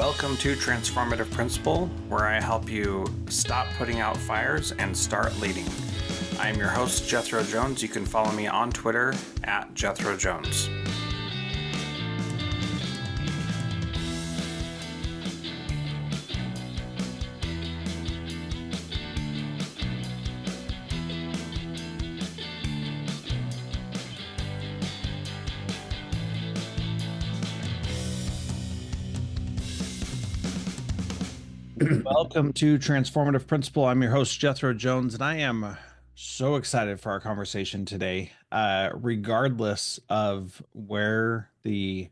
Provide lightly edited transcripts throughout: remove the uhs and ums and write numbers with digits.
Welcome to Transformative Principal, where I help you stop putting out fires and start leading. I'm your host, Jethro Jones. You can follow me on Twitter at Jethro Jones. Welcome to Transformative Principal. I'm your host, Jethro Jones, and I am so excited for our conversation today. Regardless of where the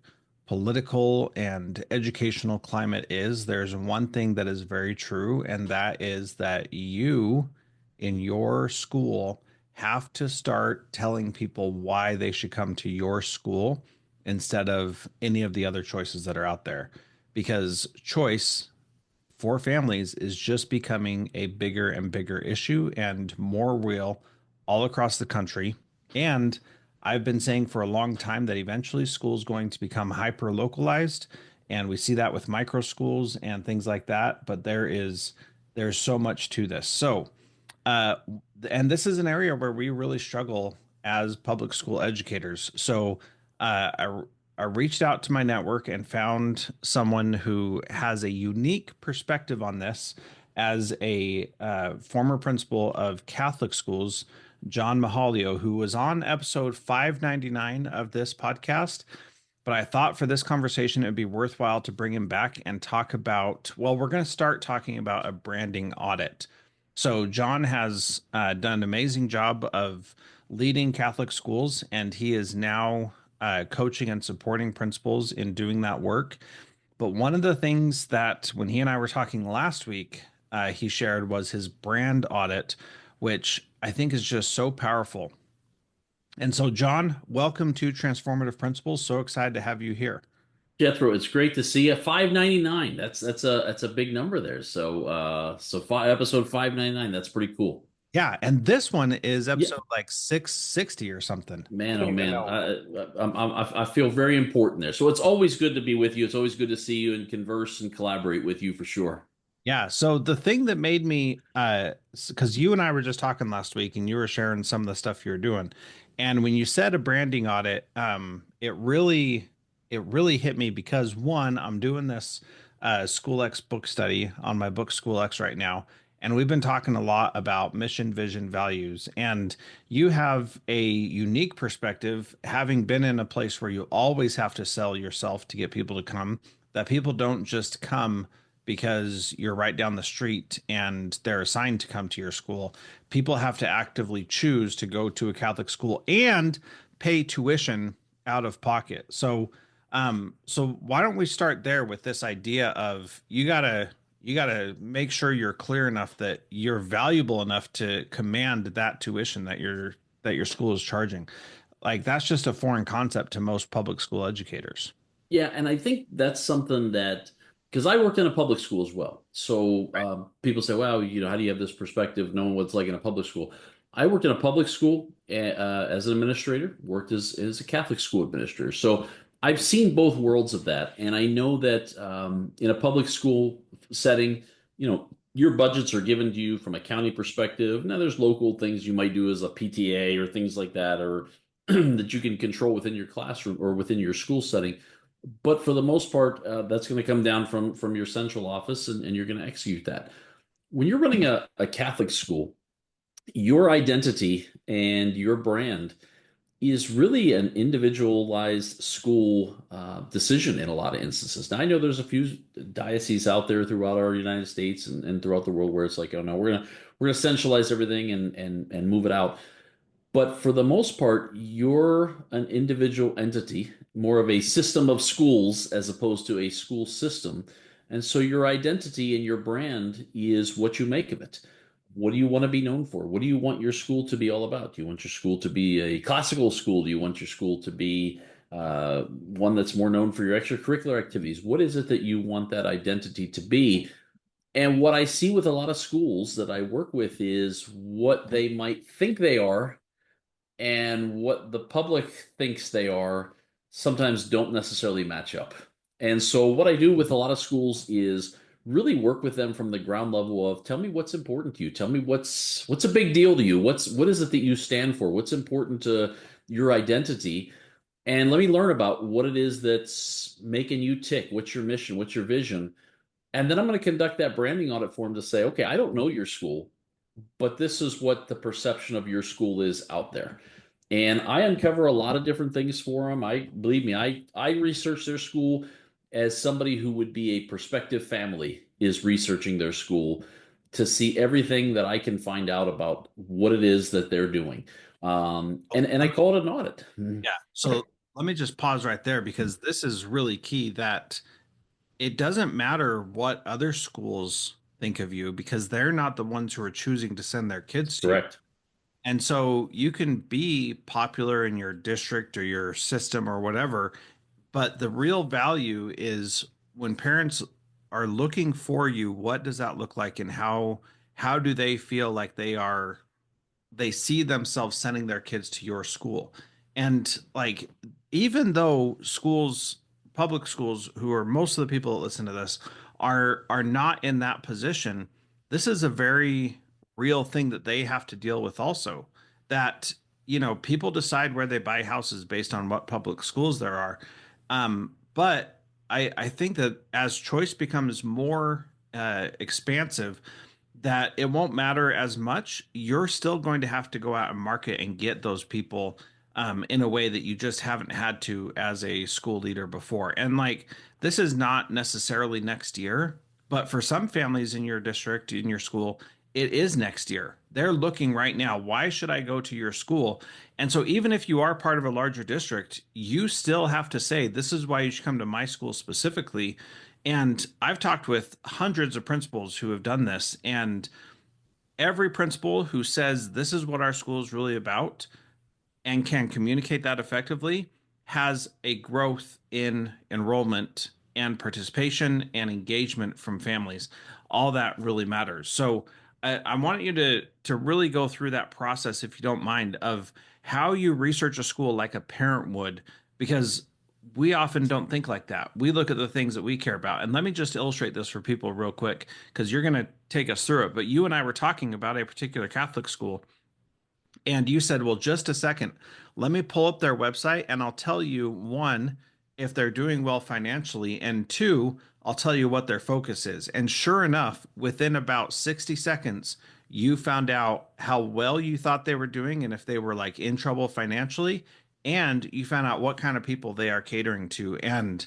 political and educational climate is, there's one thing that is very true, and that is that you in your school have to start telling people why they should come to your school instead of any of the other choices that are out there. Because choice for families is just becoming a bigger and bigger issue and more real all across the country. And I've been saying for a long time that eventually school's going to become hyper localized. And we see that with micro schools and things like that. But there's so much to this. Uh, and this is an area where we really struggle as public school educators. I reached out to my network and found someone who has a unique perspective on this as a former principal of Catholic schools, John Mihalyo, who was on episode 599 of this podcast. But I thought for this conversation, it would be worthwhile to bring him back and talk about, well, we're going to start talking about a branding audit. So John has done an amazing job of leading Catholic schools, and he is now coaching and supporting principals in doing that work. But one of the things that when he and I were talking last week, he shared was his brand audit, which I think is just so powerful. And so, John, welcome to Transformative Principles. So excited to have you here. Jethro, it's great to see you. 599. That's a big number there. Episode 599. That's pretty cool. Yeah, and this one is Yeah, episode like 660 or something. I man, don't oh even man, know. I feel very important there. So it's always good to be with you. It's always good to see you and converse and collaborate with you for sure. Yeah, so the thing that made me because you and I were just talking last week and you were sharing some of the stuff you were doing. And when you said a branding audit, it really hit me because one, I'm doing this School X book study on my book School X right now. And we've been talking a lot about mission, vision, values. And you have a unique perspective, having been in a place where you always have to sell yourself to get people to come, that people don't just come because you're right down the street and they're assigned to come to your school. People have to actively choose to go to a Catholic school and pay tuition out of pocket. So why don't we start there with this idea of you gotta make sure you're clear enough that you're valuable enough to command that tuition that your school is charging. Like that's just a foreign concept to most public school educators. Yeah, and I think that's something that because I worked in a public school as well. So people say, "Wow, how do you have this perspective, knowing what's like in a public school?" I worked in a public school as an administrator. Worked as a Catholic school administrator. So I've seen both worlds of that, and I know that in a public school setting, your budgets are given to you from a county perspective. Now, there's local things you might do as a PTA or things like that, or that you can control within your classroom or within your school setting. But for the most part, that's going to come down from your central office, and you're going to execute that. When you're running a Catholic school, your identity and your brand is really an individualized school decision in a lot of instances. Now, I know there's a few dioceses out there throughout our United States and throughout the world where it's like, oh no, we're gonna centralize everything and move it out. But for the most part, you're an individual entity, more of a system of schools as opposed to a school system. And so your identity and your brand is what you make of it. What do you want to be known for? What do you want your school to be all about? Do you want your school to be a classical school? Do you want your school to be one that's more known for your extracurricular activities? What is it that you want that identity to be? And what I see with a lot of schools that I work with is what they might think they are and what the public thinks they are sometimes don't necessarily match up. And so what I do with a lot of schools is really work with them from the ground level of tell me what's important to you. Tell me what's a big deal to you. What is it that you stand for? What's important to your identity? And let me learn about what it is that's making you tick. What's your mission? What's your vision? And then I'm going to conduct that branding audit for them to say, okay, I don't know your school, but this is what the perception of your school is out there. And I uncover a lot of different things for them. I believe me, I research their school as somebody who would be a prospective family is researching their school to see everything that I can find out about what it is that they're doing. And I call it an audit. Yeah. So let me just pause right there because this is really key that it doesn't matter what other schools think of you because they're not the ones who are choosing to send their kids to you. Correct. And so you can be popular in your district or your system or whatever, but the real value is when parents are looking for you, what does that look like and how do they feel like they see themselves sending their kids to your school. And like, even though schools, public schools, who are most of the people that listen to this, are not in that position, this is a very real thing that they have to deal with also. That, people decide where they buy houses based on what public schools there are. But I think that as choice becomes more expansive, that it won't matter as much. You're still going to have to go out and market and get those people in a way that you just haven't had to as a school leader before. And like, this is not necessarily next year, but for some families in your district, in your school, it is next year. They're looking right now, why should I go to your school? And so, even if you are part of a larger district, you still have to say, this is why you should come to my school specifically. And I've talked with hundreds of principals who have done this, and every principal who says this is what our school is really about and can communicate that effectively has a growth in enrollment and participation and engagement from families. All that really matters. So I want you to really go through that process, if you don't mind, of how you research a school like a parent would, because we often don't think like that. We look at the things that we care about. And let me just illustrate this for people real quick, because you're going to take us through it. But you and I were talking about a particular Catholic school, and you said, well, just a second. Let me pull up their website and I'll tell you, one, if they're doing well financially, and two, I'll tell you what their focus is. And sure enough, within about 60 seconds, you found out how well you thought they were doing and if they were like in trouble financially. And you found out what kind of people they are catering to. And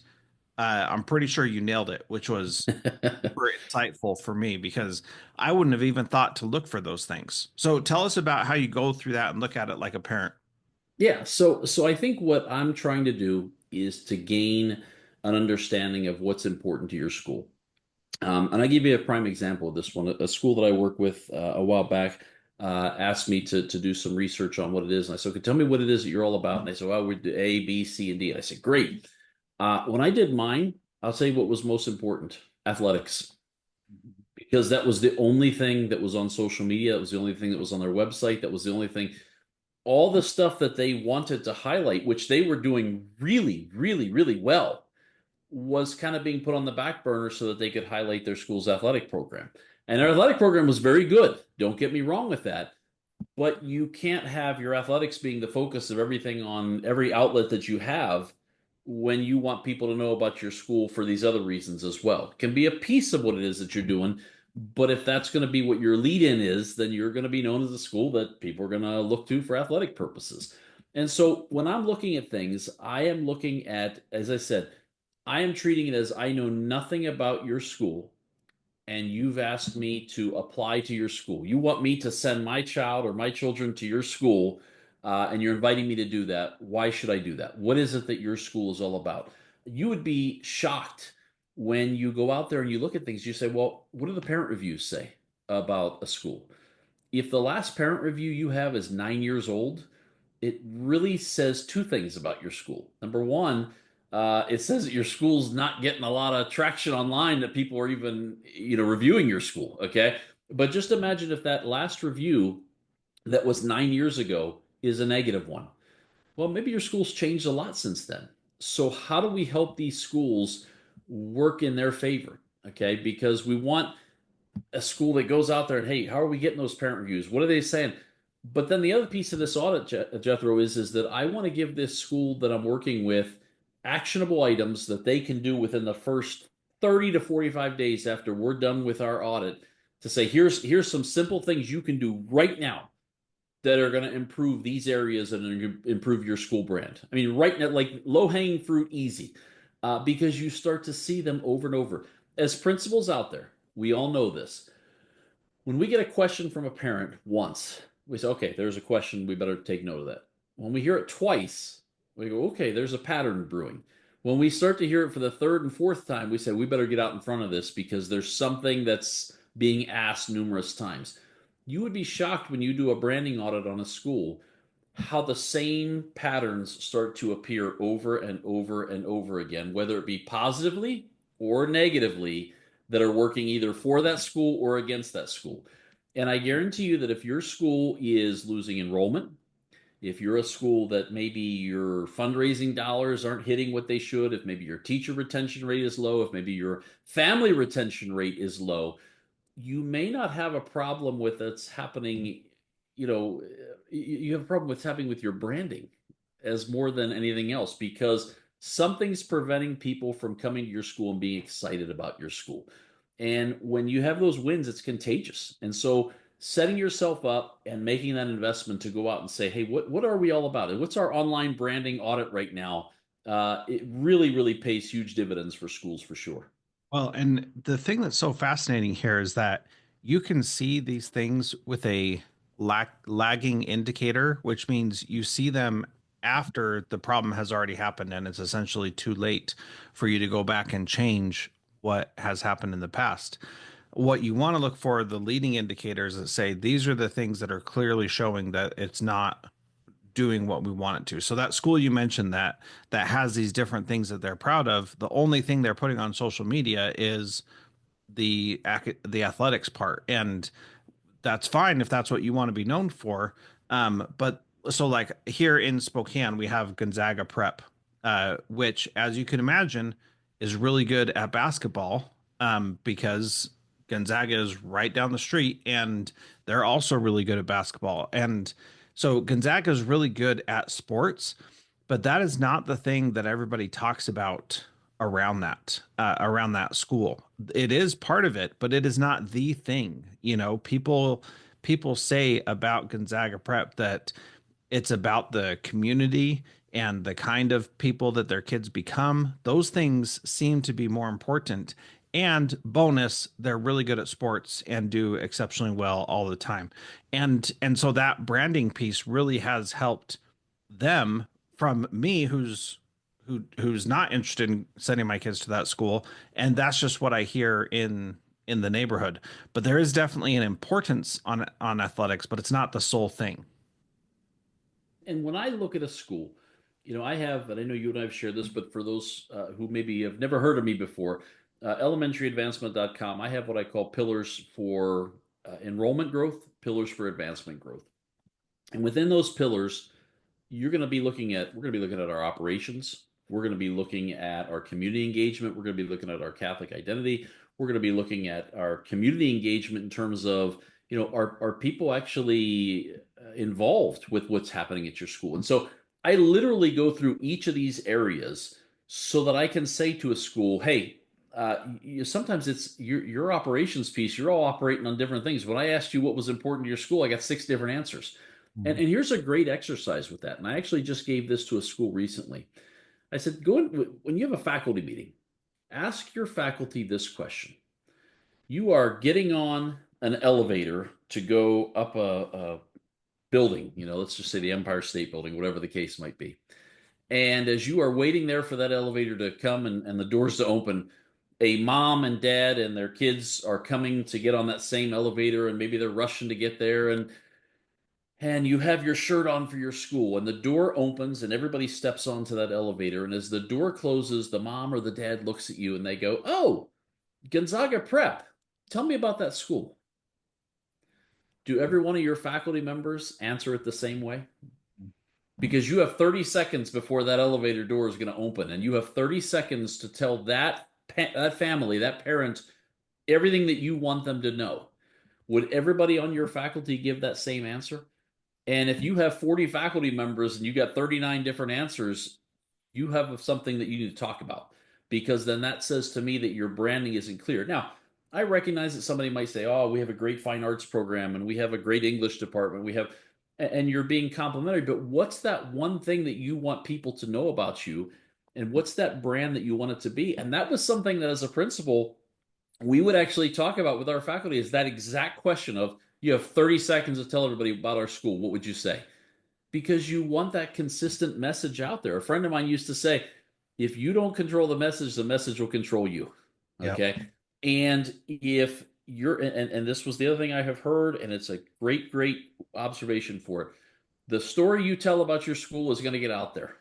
I'm pretty sure you nailed it, which was super insightful for me because I wouldn't have even thought to look for those things. So tell us about how you go through that and look at it like a parent. Yeah, so I think what I'm trying to do is to gain an understanding of what's important to your school. And I give you a prime example of this one. A school that I work with a while back asked me to do some research on what it is. And I said, okay, tell me what it is that you're all about. And they said, well, we do A, B, C, and D. And I said, great. When I did mine, I'll tell you what was most important, athletics. Because that was the only thing that was on social media. That was the only thing that was on their website. That was the only thing all the stuff that they wanted to highlight, which they were doing really, really, really well, was kind of being put on the back burner so that they could highlight their school's athletic program. And their athletic program was very good. Don't get me wrong with that. But you can't have your athletics being the focus of everything on every outlet that you have when you want people to know about your school for these other reasons as well. It can be a piece of what it is that you're doing, but if that's going to be what your lead in is, then you're going to be known as a school that people are going to look to for athletic purposes. And so when I'm looking at things, I am looking at, as I said, I am treating it as I know nothing about your school and you've asked me to apply to your school. You want me to send my child or my children to your school, and you're inviting me to do that. Why should I do that? What is it that your school is all about? You would be shocked when you go out there and you look at things. You say, well, what do the parent reviews say about a school? If the last parent review you have is 9 years old, it really says two things about your school. Number one, it says that your school's not getting a lot of traction online, that people are even, reviewing your school. Okay. But just imagine if that last review that was 9 years ago is a negative one. Well, maybe your school's changed a lot since then. So, how do we help these schools work in their favor. Okay, because we want a school that goes out there and, hey, how are we getting those parent reviews? What are they saying? But then the other piece of this audit, Jethro, is that I want to give this school that I'm working with actionable items that they can do within the first 30 to 45 days after we're done with our audit, to say, here's some simple things you can do right now that are going to improve these areas and improve your school brand. I mean, right now, like low hanging fruit, easy, because you start to see them over and over. As principals out there, we all know this. When we get a question from a parent once, we say, okay, there's a question, we better take note of that. When we hear it twice, we go, okay, there's a pattern brewing. When we start to hear it for the third and fourth time, we say, we better get out in front of this because there's something that's being asked numerous times. You would be shocked when you do a branding audit on a school how the same patterns start to appear over and over and over again, whether it be positively or negatively, that are working either for that school or against that school. And I guarantee you that if your school is losing enrollment, if you're a school that maybe your fundraising dollars aren't hitting what they should, if maybe your teacher retention rate is low, if maybe your family retention rate is low, you may not have a problem with it's happening, you know, you have a problem with what's happening with your branding as more than anything else, because something's preventing people from coming to your school and being excited about your school. And when you have those wins, it's contagious. And so setting yourself up and making that investment to go out and say, hey, what are we all about? And what's our online branding audit right now? It really, really pays huge dividends for schools for sure. Well, and the thing that's so fascinating here is that you can see these things with a lagging indicator, which means you see them after the problem has already happened and it's essentially too late for you to go back and change what has happened in the past. What you want to look for are the leading indicators that say these are the things that are clearly showing that it's not doing what we want it to. So that school you mentioned that has these different things that they're proud of, the only thing they're putting on social media is the athletics part. And that's fine if that's what you want to be known for. But so like here in Spokane, we have Gonzaga Prep, which, as you can imagine, is really good at basketball, because Gonzaga is right down the street and they're also really good at basketball. And so Gonzaga is really good at sports, but that is not the thing that everybody talks about around that school. It is part of it, but it is not the thing. You know, people say about Gonzaga Prep that it's about the community and the kind of people that their kids become. Those things seem to be more important. And bonus, they're really good at sports and do exceptionally well all the time. And so that branding piece really has helped them from me who's not interested in sending my kids to that school, and that's just what I hear in the neighborhood. But there is definitely an importance on athletics, but it's not the sole thing. And when I look at a school, I have, and I know you and I have shared this, but for those who maybe have never heard of me before, elementaryadvancement.com, I have what I call pillars for enrollment growth, pillars for advancement growth. And within those pillars, we're going to be looking at our operations. We're going to be looking at our community engagement. We're going to be looking at our Catholic identity. We're going to be looking at our community engagement in terms of, are people actually involved with what's happening at your school? And so I literally go through each of these areas so that I can say to a school, hey, sometimes it's your operations piece. You're all operating on different things. When I asked you what was important to your school, I got six different answers. And here's a great exercise with that. And I actually just gave this to a school recently. I said, go in, when you have a faculty meeting, ask your faculty this question. You are getting on an elevator to go up a building, let's just say the Empire State Building, whatever the case might be. And as you are waiting there for that elevator to come and the doors to open, a mom and dad and their kids are coming to get on that same elevator, and maybe they're rushing to get there, and you have your shirt on for your school, and the door opens and everybody steps onto that elevator, and as the door closes, the mom or the dad looks at you and they go, oh, Gonzaga Prep, tell me about that school. Do every one of your faculty members answer it the same way? Because you have 30 seconds before that elevator door is going to open, and you have 30 seconds to tell that that family, that parent, everything that you want them to know, would everybody on your faculty give that same answer? And if you have 40 faculty members and you got 39 different answers, you have something that you need to talk about, because then that says to me that your branding isn't clear. Now, I recognize that somebody might say, "Oh, we have a great fine arts program and we have a great English department. We have," and you're being complimentary, but what's that one thing that you want people to know about you? And what's that brand that you want it to be? And that was something that as a principal, we would actually talk about with our faculty, is that exact question of, you have 30 seconds to tell everybody about our school. What would you say? Because you want that consistent message out there. A friend of mine used to say, if you don't control the message will control you. Yep. Okay. And if you're, and this was the other thing I have heard, and it's a great, great observation for it. The story you tell about your school is going to get out there.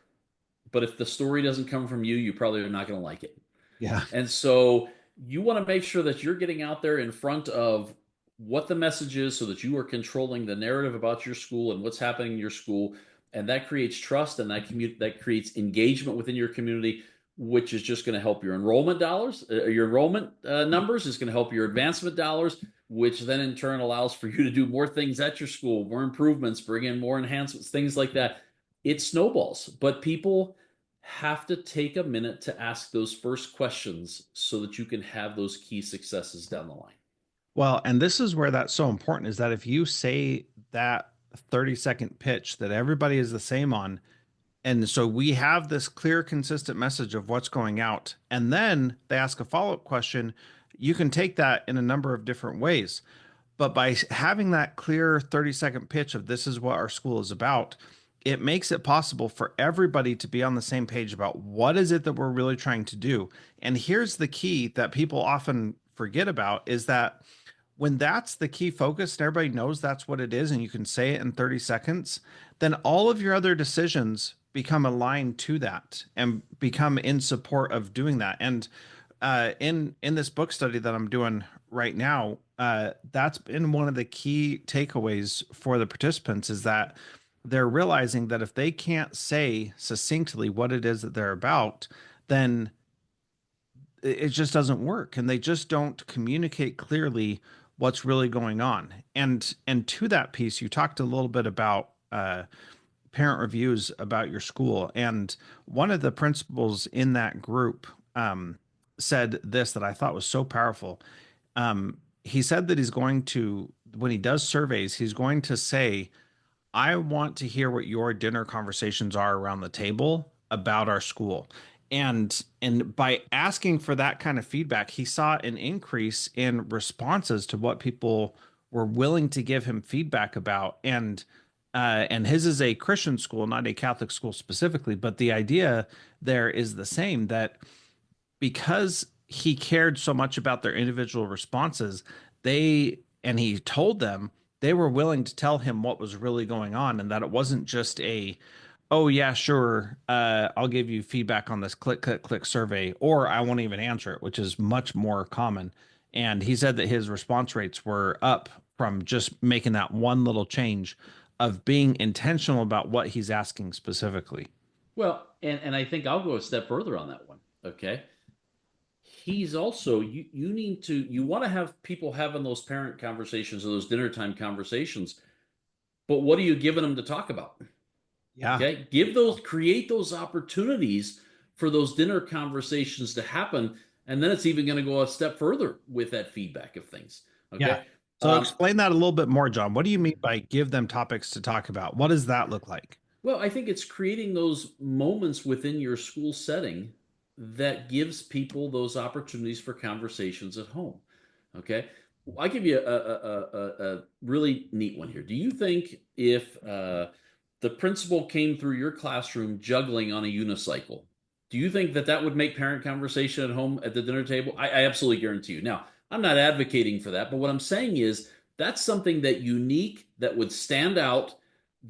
But if the story doesn't come from you, you probably are not going to like it. Yeah. And so you want to make sure that you're getting out there in front of what the message is, so that you are controlling the narrative about your school and what's happening in your school. And that creates trust, and that creates engagement within your community, which is just going to help your enrollment dollars, your enrollment numbers, is going to help your advancement dollars, which then in turn allows for you to do more things at your school, more improvements, bring in more enhancements, things like that. It snowballs, but people have to take a minute to ask those first questions so that you can have those key successes down the line. Well, and this is where that's so important is that if you say that 30-second pitch that everybody is the same on, and so we have this clear, consistent message of what's going out, and then they ask a follow-up question, you can take that in a number of different ways. But by having that clear 30-second pitch of this is what our school is about, it makes it possible for everybody to be on the same page about what is it that we're really trying to do. And here's the key that people often forget about is that when that's the key focus and everybody knows that's what it is and you can say it in 30 seconds, then all of your other decisions become aligned to that and become in support of doing that. And in this book study that I'm doing right now, that's been one of the key takeaways for the participants is that they're realizing that if they can't say succinctly what it is that they're about, then it just doesn't work and they just don't communicate clearly what's really going on. And to that piece, you talked a little bit about parent reviews about your school, and one of the principals in that group said this that I thought was so powerful. He said that he's going to, when he does surveys, he's going to say, I want to hear what your dinner conversations are around the table about our school. And by asking for that kind of feedback, he saw an increase in responses to what people were willing to give him feedback about. And his is a Christian school, not a Catholic school specifically, but the idea there is the same that because he cared so much about their individual responses, and he told them they were willing to tell him what was really going on and that it wasn't just a, oh yeah, sure, I'll give you feedback on this click, click, click survey, or I won't even answer it, which is much more common. And he said that his response rates were up from just making that one little change of being intentional about what he's asking specifically. Well, and I think I'll go a step further on that one. Okay. He's also, you need to, you want to have people having those parent conversations or those dinner time conversations, but what are you giving them to talk about? Yeah. Okay. Create those opportunities for those dinner conversations to happen. And then it's even going to go a step further with that feedback of things. Yeah. Okay. So Um, explain that a little bit more, John. What do you mean by give them topics to talk about? What does that look like? well, I think it's creating those moments within your school setting that gives people those opportunities for conversations at home. Okay. I'll give you a really neat one here. Do you think if the principal came through your classroom juggling on a unicycle, do you think that that would make parent conversation at home at the dinner table? I absolutely guarantee you. Now, I'm not advocating for that, but what I'm saying is that's something that unique that would stand out,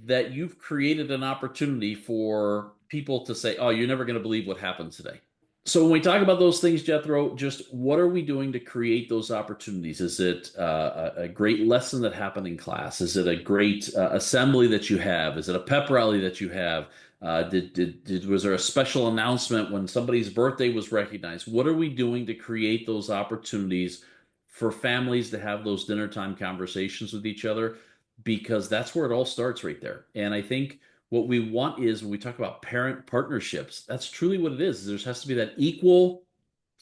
that you've created an opportunity for people to say, "Oh, you're never going to believe what happened today." So when we talk about those things, Jethro, just what are we doing to create those opportunities? Is it a great lesson that happened in class? Is it a great assembly that you have? Is it a pep rally that you have? Was there a special announcement when somebody's birthday was recognized? What are we doing to create those opportunities for families to have those dinner time conversations with each other? Because that's where it all starts right there. And I think what we want is when we talk about parent partnerships, that's truly what it is. There has to be that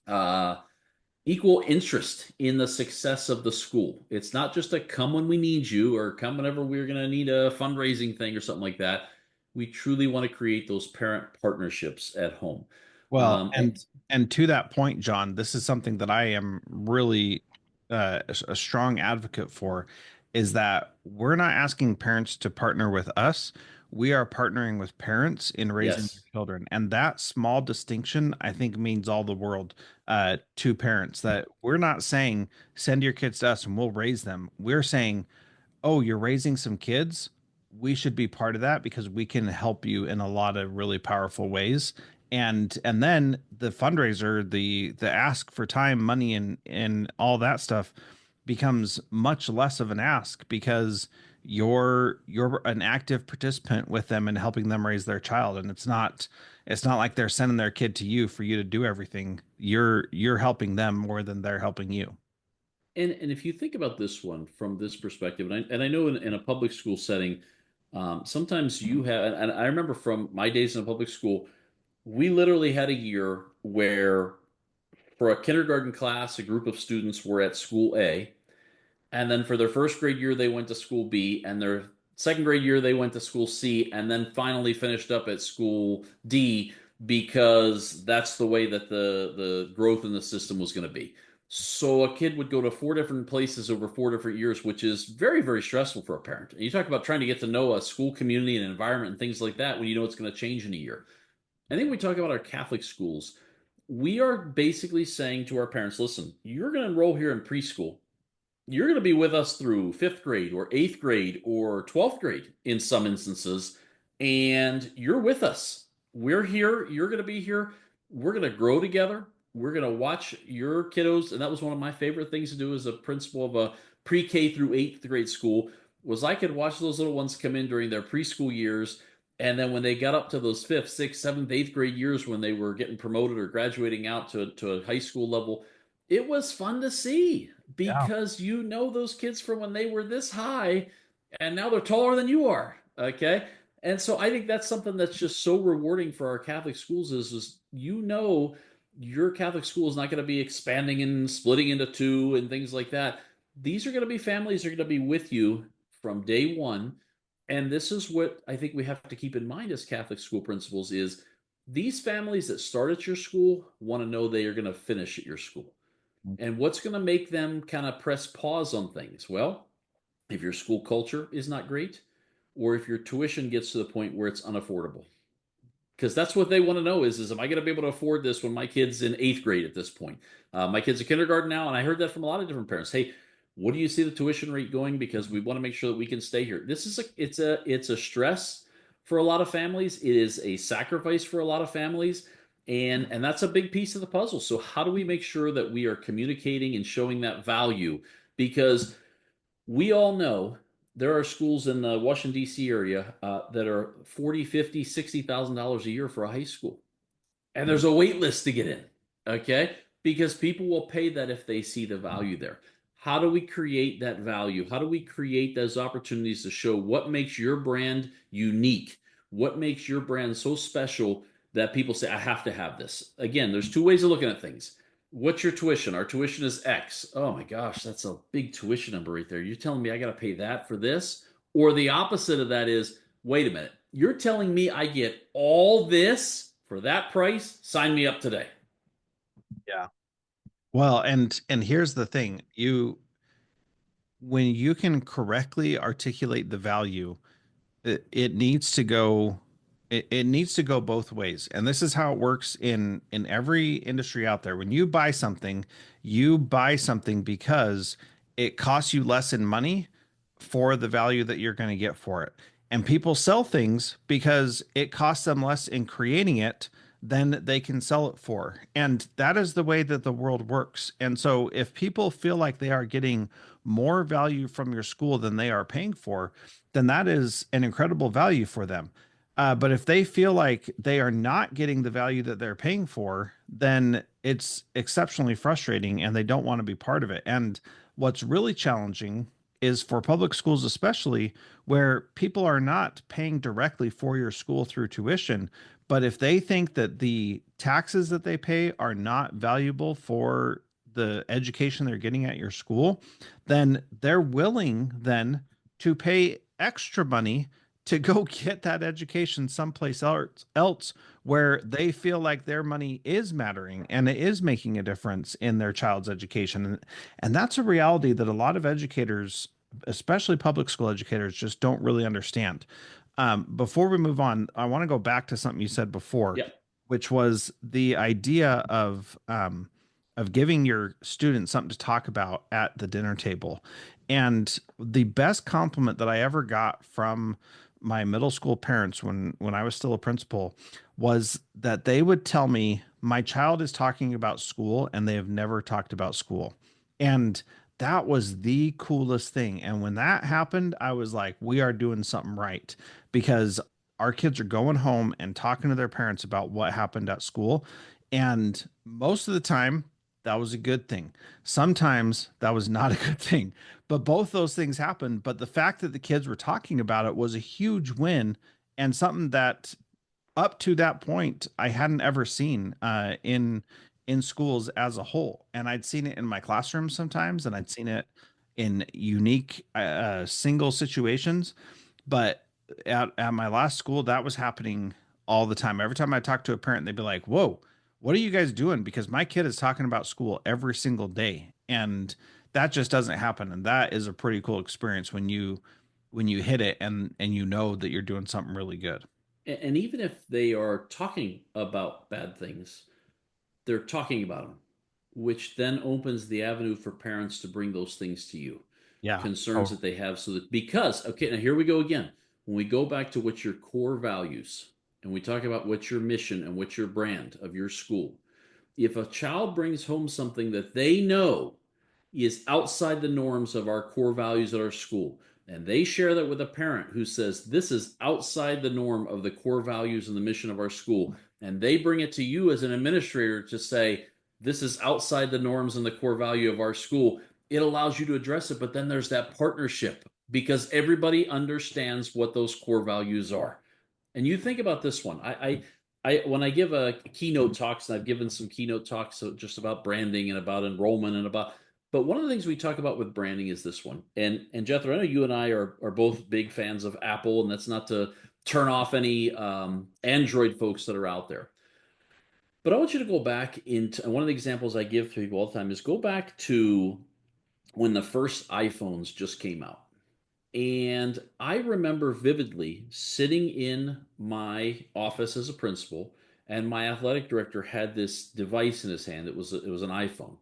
uh, equal interest in the success of the school. It's not just a come when we need you or come whenever we're going to need a fundraising thing or something like that. We truly want to create those parent partnerships at home. Well, Um, and to that point, John, this is something that I am really a strong advocate for, is that we're not asking parents to partner with us. We are partnering with parents in raising their yes. children. And that small distinction, I think, means all the world to parents, that we're not saying send your kids to us and we'll raise them. We're saying, oh, you're raising some kids, we should be part of that because we can help you in a lot of really powerful ways. And then the fundraiser, the ask for time, money, and all that stuff becomes much less of an ask because you're an active participant with them and helping them raise their child. And it's not like they're sending their kid to you for you to do everything. You're helping them more than they're helping you. And if you think about this one from this perspective, and I know in a public school setting, sometimes you have, and I remember from my days in a public school, we literally had a year where for a kindergarten class, a group of students were at school A, and then for their first grade year, they went to school B, and their second grade year, they went to school C, and then finally finished up at school D because that's the way that the growth in the system was going to be. So a kid would go to four different places over four different years, which is very, very stressful for a parent. And you talk about trying to get to know a school community and environment and things like that when you know it's going to change in a year. I think when we talk about our Catholic schools, we are basically saying to our parents, listen, you're going to enroll here in preschool. You're going to be with us through fifth grade or eighth grade or 12th grade in some instances, and you're with us. We're here. You're going to be here. We're going to grow together. We're going to watch your kiddos. And that was one of my favorite things to do as a principal of a pre-K through eighth grade school was I could watch those little ones come in during their preschool years. And then when they got up to those fifth, sixth, seventh, eighth grade years when they were getting promoted or graduating out to a high school level, it was fun to see Yeah. because you know those kids from when they were this high and now they're taller than you are. Okay. And so I think that's something that's just so rewarding for our Catholic schools is you know your Catholic school is not going to be expanding and splitting into two and things like that. These are going to be families that are going to be with you from day one. And this is what I think we have to keep in mind as Catholic school principals is these families that start at your school want to know they are going to finish at your school. And what's going to make them kind of press pause on things? Well, if your school culture is not great, or if your tuition gets to the point where it's unaffordable. Because that's what they want to know is am I going to be able to afford this when my kid's in eighth grade at this point? My kid's in kindergarten now, and I heard that from a lot of different parents. Hey, what do you see the tuition rate going? Because we want to make sure that we can stay here. This is it's a stress for a lot of families. It is a sacrifice for a lot of families, and that's a big piece of the puzzle. So how do we make sure that we are communicating and showing that value? Because we all know there are schools in the Washington D.C. area that are 40, 50, $60,000 a year for a high school, and there's a wait list to get in. Okay, because people will pay that if they see the value there. How do we create that value? How do we create those opportunities to show what makes your brand unique? What makes your brand so special that people say, I have to have this? Again, there's two ways of looking at things. What's your tuition? Our tuition is X. Oh my gosh, that's a big tuition number right there. You're telling me I got to pay that for this? Or the opposite of that is, wait a minute, you're telling me I get all this for that price? Sign me up today. Yeah. Well, and here's the thing. When you can correctly articulate the value, it needs to go it needs to go both ways. And this is how it works in every industry out there. When you buy something because it costs you less in money for the value that you're going to get for it. And people sell things because it costs them less in creating it, then they can sell it for. And that is the way that the world works. And so if people feel like they are getting more value from your school than they are paying for, then that is an incredible value for them. But if they feel like they are not getting the value that they're paying for, then it's exceptionally frustrating and they don't want to be part of it. And what's really challenging is for public schools, especially where people are not paying directly for your school through tuition. But if they think that the taxes that they pay are not valuable for the education they're getting at your school, then they're willing then to pay extra money to go get that education someplace else where they feel like their money is mattering and it is making a difference in their child's education. And that's a reality that a lot of educators, especially public school educators, just don't really understand. Before we move on, I want to go back to something you said before, Yeah. which was the idea of giving your students something to talk about at the dinner table. And the best compliment that I ever got from my middle school parents when I was still a principal was that they would tell me my child is talking about school and they have never talked about school. And that was the coolest thing. And when that happened, I was like, we are doing something right because our kids are going home and talking to their parents about what happened at school. And most of the time, that was a good thing. Sometimes that was not a good thing, but both those things happened. But the fact that the kids were talking about it was a huge win and something that up to that point I hadn't ever seen in schools as a whole. And I'd seen it in my classroom sometimes, and I'd seen it in unique single situations. But at my last school, that was happening all the time. Every time I talked to a parent, they'd be like, "Whoa, what are you guys doing?" Because my kid is talking about school every single day, and that just doesn't happen. And that is a pretty cool experience when you hit it and you know that you're doing something really good. And even if they are talking about bad things, they're talking about them, which then opens the avenue for parents to bring those things to you, Yeah, concerns that totally. they have. So that, because, okay, now here we go again. When we go back to what's your core values and we talk about what's your mission and what's your brand of your school, if a child brings home something that they know is outside the norms of our core values at our school, and they share that with a parent who says this is outside the norm of the core values and the mission of our school, and they bring it to you as an administrator to say this is outside the norms and the core value of our school, it allows you to address it. But then there's that partnership because everybody understands what those core values are. And you think about this one. I when I give a keynote talks, and I've given some keynote talks just about branding and about enrollment and about. But one of the things we talk about with branding is this one. And Jethro, I know you and I are both big fans of Apple, and that's not to turn off any Android folks that are out there. But I want you to go back into, and one of the examples I give to people all the time is go back to when the first iPhones just came out. And I remember vividly sitting in my office as a principal, and my athletic director had this device in his hand. It was an iPhone.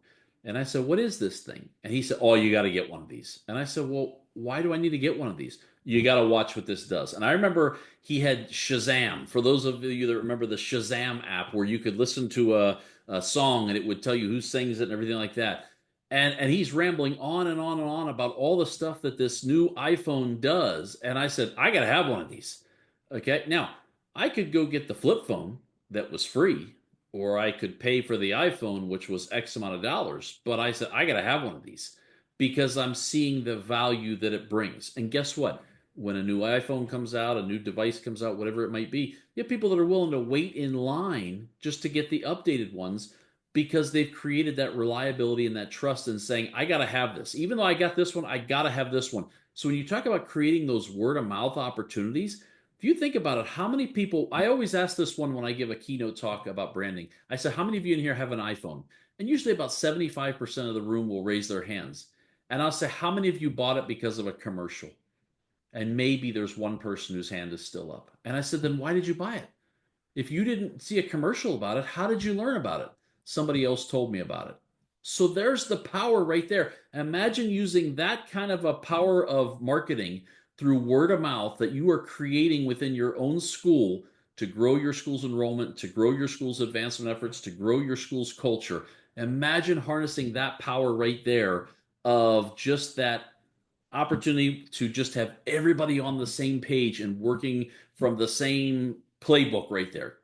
And I said, "What is this thing?" And he said, "Oh, you got to get one of these." And I said, "Well, why do I need to get one of these?" "You got to watch what this does." And I remember he had Shazam. For those of you that remember the Shazam app, where you could listen to a song and it would tell you who sings it and everything like that. And he's rambling on and on and on about all the stuff that this new iPhone does. And I said, I got to have one of these. Okay. Now, I could go get the flip phone that was free, or I could pay for the iPhone, which was X amount of dollars. But I said, I got to have one of these because I'm seeing the value that it brings. And guess what? When a new iPhone comes out, a new device comes out, whatever it might be, you have people that are willing to wait in line just to get the updated ones because they've created that reliability and that trust in saying, I got to have this. Even though I got this one, I got to have this one. So when you talk about creating those word of mouth opportunities, if you think about it, how many people, I always ask this one when I give a keynote talk about branding. I say, how many of you in here have an iPhone? And usually about 75% of the room will raise their hands. And I'll say, how many of you bought it because of a commercial? And maybe there's one person whose hand is still up. And I said, then why did you buy it? If you didn't see a commercial about it, how did you learn about it? Somebody else told me about it. So there's the power right there. Imagine using that kind of a power of marketing through word of mouth that you are creating within your own school to grow your school's enrollment, to grow your school's advancement efforts, to grow your school's culture. Imagine harnessing that power right there of just that opportunity to just have everybody on the same page and working from the same playbook right there.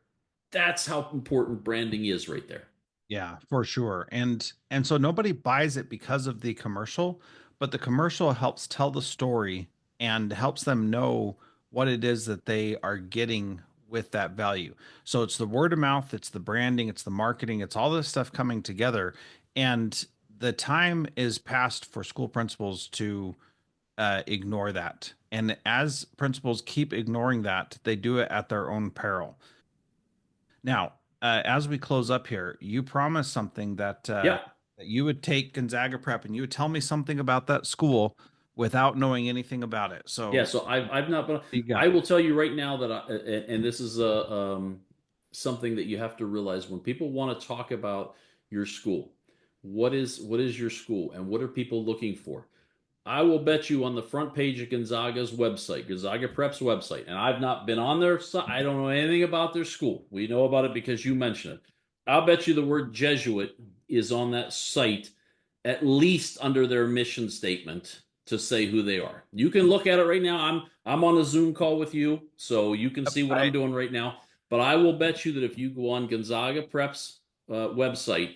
That's how important branding is right there. Yeah, for sure. And so nobody buys it because of the commercial, but the commercial helps tell the story and helps them know what it is that they are getting with that value. So it's the word of mouth, it's the branding, it's the marketing, it's all this stuff coming together. And the time is past for school principals to ignore that. And as principals keep ignoring that, they do it at their own peril. Now, as we close up here, you promised something Yeah. that you would take Gonzaga Prep and you would tell me something about that school without knowing anything about it. Yeah, So so I've not been. you I got. will tell you right now that and this is a something that you have to realize when people want to talk about your school. What is your school and what are people looking for? I will bet you on the front page of Gonzaga's website, Gonzaga Prep's website, and I've not been on their site. I don't know anything about their school. We know about it because you mentioned it. I'll bet you the word Jesuit is on that site at least under their mission statement to say who they are. You can look at it right now. I'm on a Zoom call with you, so you can see what I'm I doing right now. But I will bet you that if you go on Gonzaga Prep's website,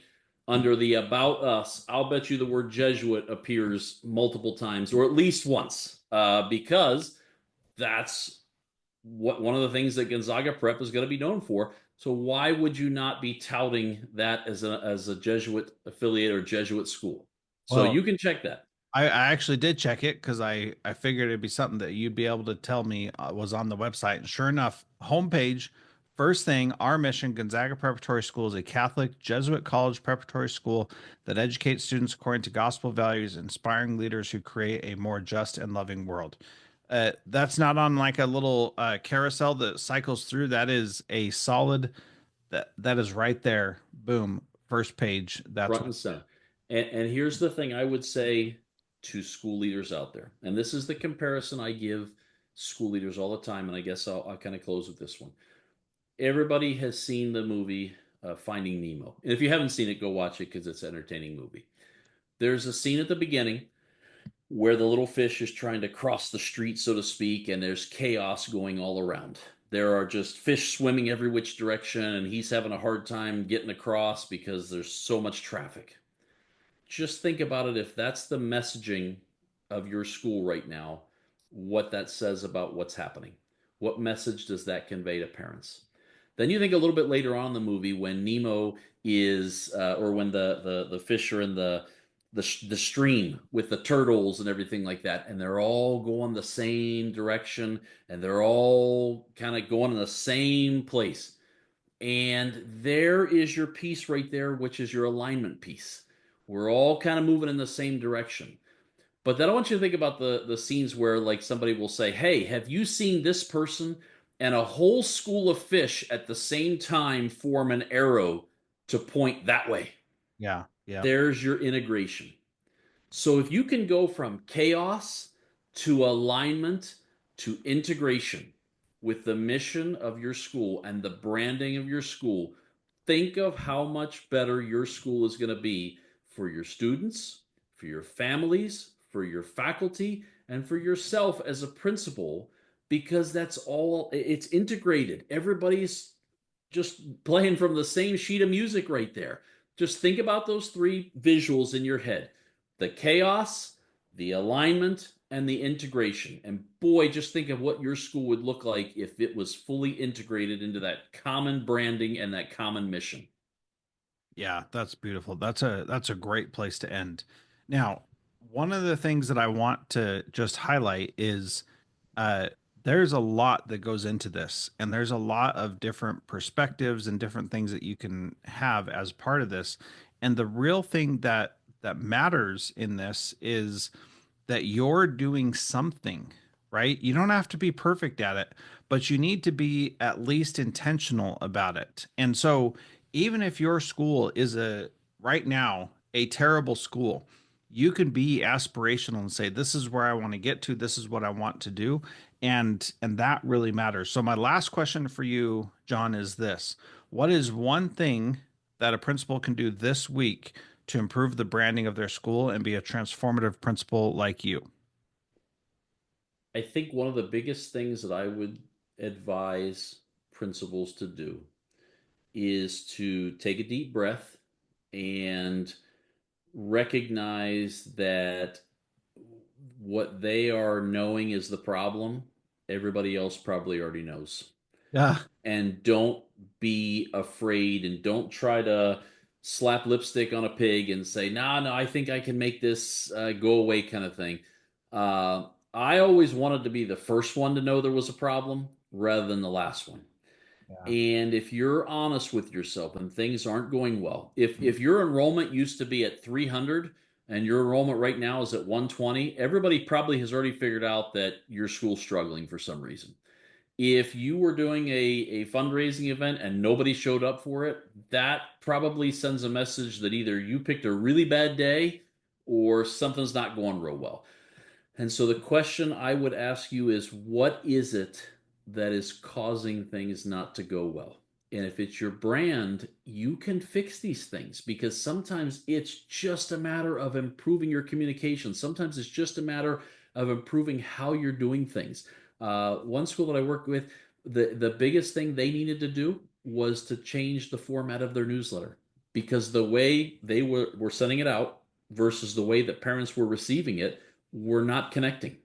under the About Us, I'll bet you the word Jesuit appears multiple times, or at least once, because that's what one of the things that Gonzaga Prep is going to be known for. So why would you not be touting that as a Jesuit affiliate or Jesuit school? So well, you can check that. I actually did check it because I figured it'd be something that you'd be able to tell me was on the website. And sure enough, homepage, first thing, our mission, Gonzaga Preparatory School is a Catholic Jesuit college preparatory school that educates students according to gospel values, inspiring leaders who create a more just and loving world. That's not on like a little carousel that cycles through. That is a solid, that is right there. Boom, first page. That's Front what. and center. And here's the thing I would say to school leaders out there, and this is the comparison I give school leaders all the time, and I guess I'll kind of close with this one. Everybody has seen the movie Finding Nemo. And if you haven't seen it, go watch it because it's an entertaining movie. There's a scene at the beginning where the little fish is trying to cross the street, so to speak, and there's chaos going all around. There are just fish swimming every which direction, and he's having a hard time getting across because there's so much traffic. Just think about it if that's the messaging of your school right now, what that says about what's happening. What message does that convey to parents? Then you think a little bit later on in the movie when Nemo is, or when the fish are in the stream with the turtles and everything like that, and they're all going the same direction, and they're all kind of going in the same place. And there is your piece right there, which is your alignment piece. We're all kind of moving in the same direction. But then I want you to think about the scenes where like somebody will say, "Hey, have you seen this person?" And a whole school of fish at the same time form an arrow to point that way. Yeah, yeah. There's your integration. So if you can go from chaos to alignment to integration with the mission of your school and the branding of your school, think of how much better your school is going to be for your students, for your families, for your faculty, and for yourself as a principal, because that's all it's integrated. Everybody's just playing from the same sheet of music right there. Just think about those three visuals in your head: the chaos, the alignment, and the integration. And boy, just think of what your school would look like if it was fully integrated into that common branding and that common mission. Yeah, that's beautiful. That's a great place to end. Now, one of the things that I want to just highlight is uh there's a lot that goes into this, and there's a lot of different perspectives and different things that you can have as part of this. And the real thing that matters in this is that you're doing something, right? You don't have to be perfect at it, but you need to be at least intentional about it. And so, even if your school is right now a terrible school, you can be aspirational and say, this is where I want to get to, this is what I want to do. And that really matters. So my last question for you, John, is this. What is one thing that a principal can do this week to improve the branding of their school and be a transformative principal like you? I think one of the biggest things that I would advise principals to do is to take a deep breath and recognize that what they are knowing is the problem, everybody else probably already knows. Yeah. And don't be afraid and don't try to slap lipstick on a pig and say, "No, no, I think I can make this go away," kind of thing. I always wanted to be the first one to know there was a problem rather than the last one. Yeah. And if you're honest with yourself and things aren't going well, if your enrollment used to be at 300 and your enrollment right now is at 120, everybody probably has already figured out that your school's struggling for some reason. If you were doing a fundraising event and nobody showed up for it, that probably sends a message that either you picked a really bad day or something's not going real well. And so the question I would ask you is, what is it that is causing things not to go well? And if it's your brand, you can fix these things because sometimes it's just a matter of improving your communication. Sometimes it's just a matter of improving how you're doing things. One school that I worked with, the biggest thing they needed to do was to change the format of their newsletter because the way they were sending it out versus the way that parents were receiving it were not connecting.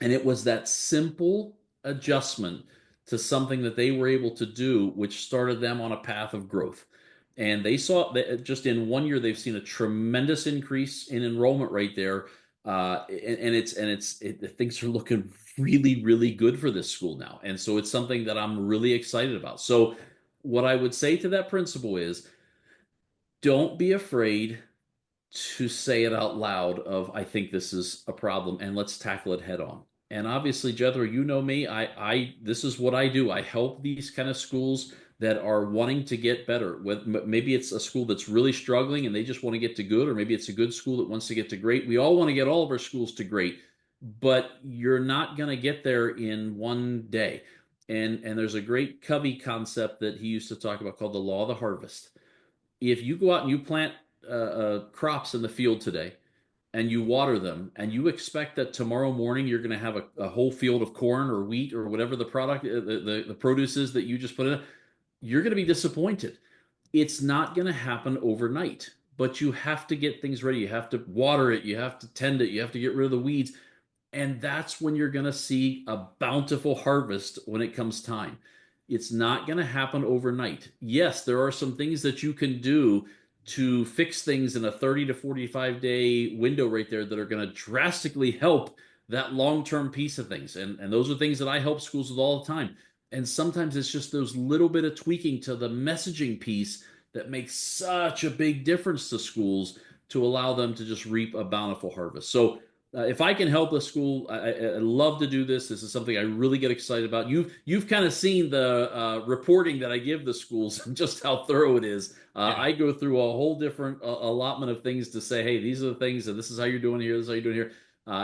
And it was that simple adjustment to something that they were able to do, which started them on a path of growth. And they saw that just in 1 year, they've seen a tremendous increase in enrollment right there. Things are looking really, really good for this school now. And so it's something that I'm really excited about. So, what I would say to that principal is don't be afraid to say it out loud of I think this is a problem and let's tackle it head on. And obviously, Jethro, you know me. I this is what I do. I help these kind of schools that are wanting to get better. With maybe it's a school that's really struggling and they just want to get to good, or maybe it's a good school that wants to get to great. We all want to get all of our schools to great, but you're not going to get there in one day. And there's a great Covey concept that he used to talk about called the law of the harvest. If you go out and you plant crops in the field today and you water them and you expect that tomorrow morning you're going to have a whole field of corn or wheat or whatever the product the produce is that you just put in, you're going to be disappointed. It's not going to happen overnight, but you have to get things ready. You have to water it, you have to tend it, you have to get rid of the weeds, and that's when you're going to see a bountiful harvest when it comes time. It's not going to happen overnight. Yes, there are some things that you can do to fix things in a 30 to 45-day window right there that are going to drastically help that long-term piece of things. And those are things that I help schools with all the time. And sometimes it's just those little bit of tweaking to the messaging piece that makes such a big difference to schools to allow them to just reap a bountiful harvest. So if I can help a school, I love to do this. This is something I really get excited about. You've kind of seen the reporting that I give the schools and just how thorough it is. Yeah. I go through a whole different allotment of things to say, hey, these are the things, and this is how you're doing here. This is how you're doing here.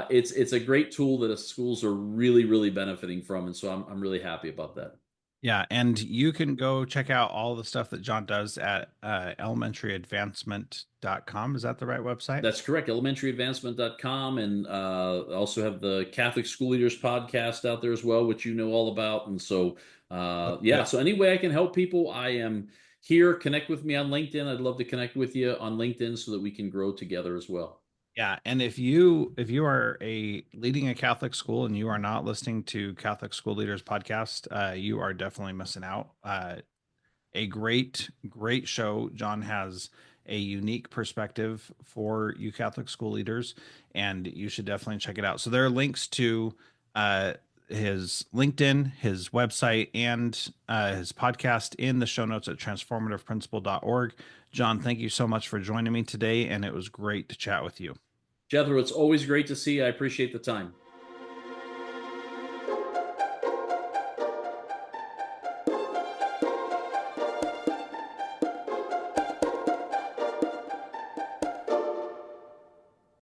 It's a great tool that schools are really really benefiting from, and so I'm really happy about that. Yeah, and you can go check out all the stuff that John does at elementaryadvancement.com. Is that the right website? That's correct. Elementaryadvancement.com. And also have the Catholic School Leaders podcast out there as well, which you know all about. And so, Oh, yeah, good. so any way I can help people, I am here. Connect with me on LinkedIn. I'd love to connect with you on LinkedIn so that we can grow together as well. Yeah, and if you are leading a Catholic school and you are not listening to Catholic School Leaders podcast, you are definitely missing out. A great show. John has a unique perspective for you Catholic school leaders, and you should definitely check it out. So there are links to uh, his LinkedIn, his website, and his podcast in the show notes at transformativeprinciple.org. John, thank you so much for joining me today, and it was great to chat with you. Jethro, it's always great to see you. I appreciate the time.